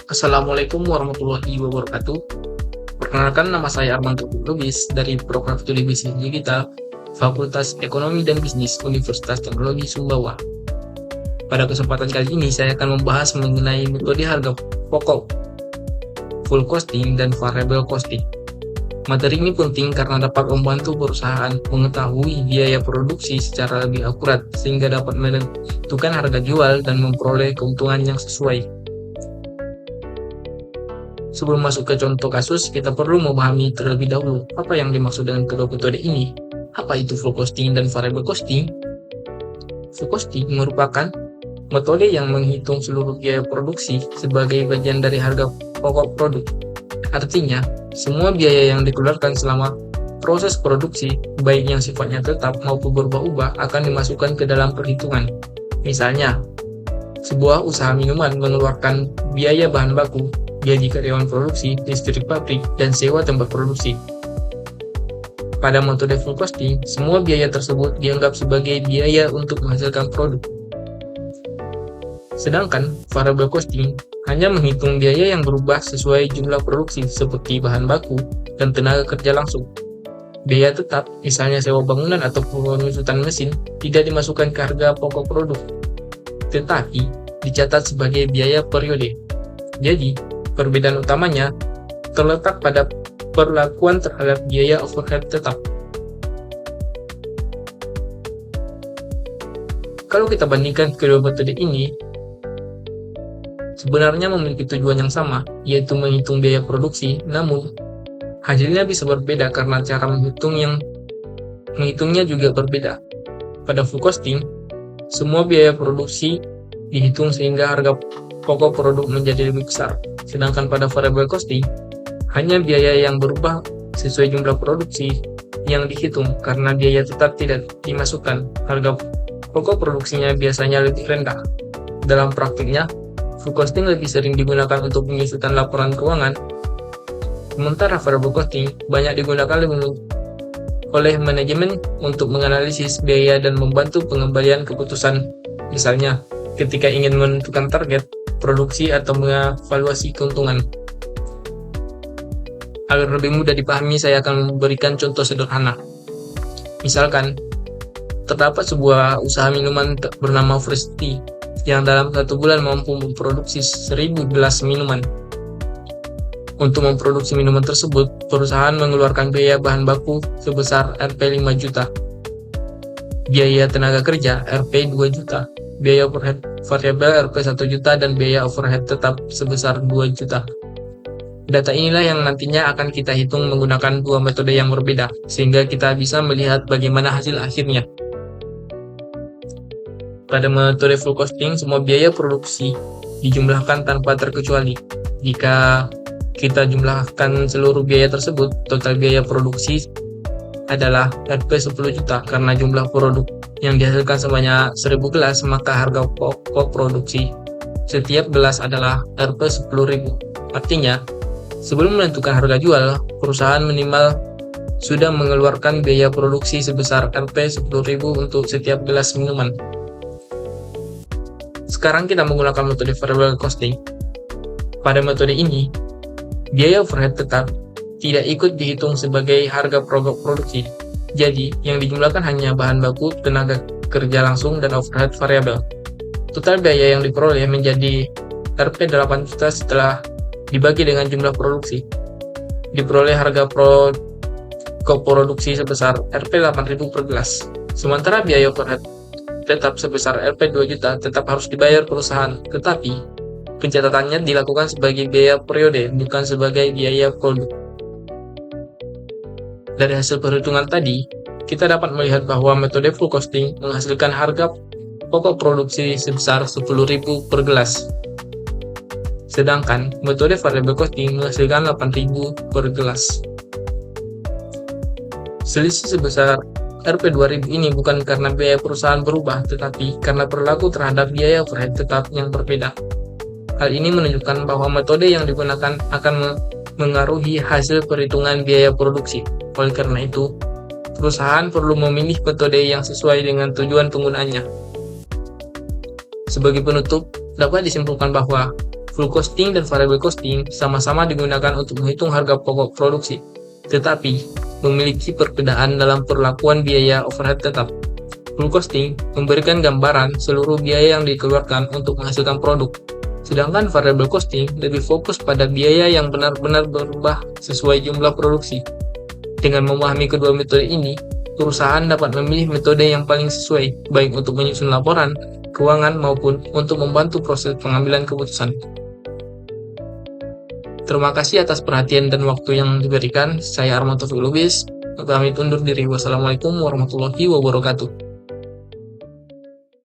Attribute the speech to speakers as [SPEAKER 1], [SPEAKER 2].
[SPEAKER 1] Assalamualaikum warahmatullahi wabarakatuh. Perkenalkan, nama saya Armando Lubis dari Program Studi Bisnis Digital, Fakultas Ekonomi dan Bisnis Universitas Teknologi Sumbawa. Pada kesempatan kali ini, saya akan membahas mengenai metode harga pokok, full costing, dan variable costing. Materi ini penting karena dapat membantu perusahaan mengetahui biaya produksi secara lebih akurat, sehingga dapat menentukan harga jual dan memperoleh keuntungan yang sesuai. Sebelum masuk ke contoh kasus, kita perlu memahami terlebih dahulu apa yang dimaksud dengan kedua metode ini. Apa itu full costing dan variable costing? Full costing merupakan metode yang menghitung seluruh biaya produksi sebagai bagian dari harga pokok produk. Artinya, semua biaya yang dikeluarkan selama proses produksi, baik yang sifatnya tetap maupun berubah-ubah, akan dimasukkan ke dalam perhitungan. Misalnya, sebuah usaha minuman mengeluarkan biaya bahan baku, gaji karyawan produksi, listrik pabrik, dan sewa tempat produksi. Pada metode full costing, semua biaya tersebut dianggap sebagai biaya untuk menghasilkan produk. Sedangkan variable costing hanya menghitung biaya yang berubah sesuai jumlah produksi seperti bahan baku dan tenaga kerja langsung. Biaya tetap, misalnya sewa bangunan atau penyusutan mesin, tidak dimasukkan ke harga pokok produk, tetapi dicatat sebagai biaya periode. Jadi, perbedaan utamanya terletak pada perlakuan terhadap biaya overhead tetap. Kalau kita bandingkan kedua metode ini, sebenarnya memiliki tujuan yang sama, yaitu menghitung biaya produksi, namun hasilnya bisa berbeda karena cara menghitungnya juga berbeda. Pada full costing, semua biaya produksi dihitung sehingga harga pokok produk menjadi lebih besar. Sedangkan pada variable costing, hanya biaya yang berubah sesuai jumlah produksi yang dihitung karena biaya tetap tidak dimasukkan. Harga pokok produksinya biasanya lebih rendah. Dalam praktiknya, full costing lebih sering digunakan untuk penyusutan laporan keuangan, sementara variable costing banyak digunakan oleh manajemen untuk menganalisis biaya dan membantu pengembalian keputusan. Misalnya, ketika ingin menentukan target produksi atau mengevaluasi keuntungan. Agar lebih mudah dipahami, saya akan memberikan contoh sederhana. Misalkan, terdapat sebuah usaha minuman bernama Fresh Tea yang dalam 1 bulan mampu memproduksi 1000 gelas minuman. Untuk memproduksi minuman tersebut, perusahaan mengeluarkan biaya bahan baku sebesar Rp 5 juta, biaya tenaga kerja Rp 2 juta, biaya overhead variabel Rp 1 juta, dan biaya overhead tetap sebesar 2 juta. Data inilah yang nantinya akan kita hitung menggunakan dua metode yang berbeda, sehingga kita bisa melihat bagaimana hasil akhirnya. Pada metode full costing, semua biaya produksi dijumlahkan tanpa terkecuali. Jika kita jumlahkan seluruh biaya tersebut, total biaya produksi adalah Rp 10 juta. Karena jumlah produk yang dihasilkan sebanyak 1000 gelas, maka harga pokok produksi setiap gelas adalah Rp 10.000. Artinya, sebelum menentukan harga jual, perusahaan minimal sudah mengeluarkan biaya produksi sebesar Rp 10.000 untuk setiap gelas minuman. Sekarang kita menggunakan metode variable costing. Pada metode ini, biaya overhead tetap tidak ikut dihitung sebagai harga pokok produksi. Jadi, yang dijumlahkan hanya bahan baku, tenaga kerja langsung, dan overhead variabel. Total biaya yang diperoleh menjadi Rp 8 juta setelah dibagi dengan jumlah produksi. Diperoleh harga pokok produksi sebesar Rp 8.000 per gelas. Sementara biaya overhead tetap sebesar Rp 2 juta tetap harus dibayar perusahaan, tetapi pencatatannya dilakukan sebagai biaya periode, bukan sebagai biaya produk. Dari hasil perhitungan tadi, kita dapat melihat bahwa metode full costing menghasilkan harga pokok produksi sebesar 10.000 per gelas. Sedangkan metode variable costing menghasilkan 8.000 per gelas. Selisih sebesar Rp 2.000 ini bukan karena biaya perusahaan berubah, tetapi karena perilaku terhadap biaya overhead tetap yang berbeda. Hal ini menunjukkan bahwa metode yang digunakan akan mengaruhi hasil perhitungan biaya produksi. Oleh karena itu, perusahaan perlu memilih metode yang sesuai dengan tujuan penggunaannya. Sebagai penutup, dapat disimpulkan bahwa Full costing dan variable costing sama-sama digunakan untuk menghitung harga pokok produksi, tetapi memiliki perbedaan dalam perlakuan biaya overhead tetap. Full costing memberikan gambaran seluruh biaya yang dikeluarkan untuk menghasilkan produk, sedangkan variable costing lebih fokus pada biaya yang benar-benar berubah sesuai jumlah produksi. Dengan memahami kedua metode ini, perusahaan dapat memilih metode yang paling sesuai, baik untuk menyusun laporan keuangan maupun untuk membantu proses pengambilan keputusan. Terima kasih atas perhatian dan waktu yang diberikan. Saya Arman Taufik Lubis, pamit undur diri. Wassalamualaikum warahmatullahi wabarakatuh.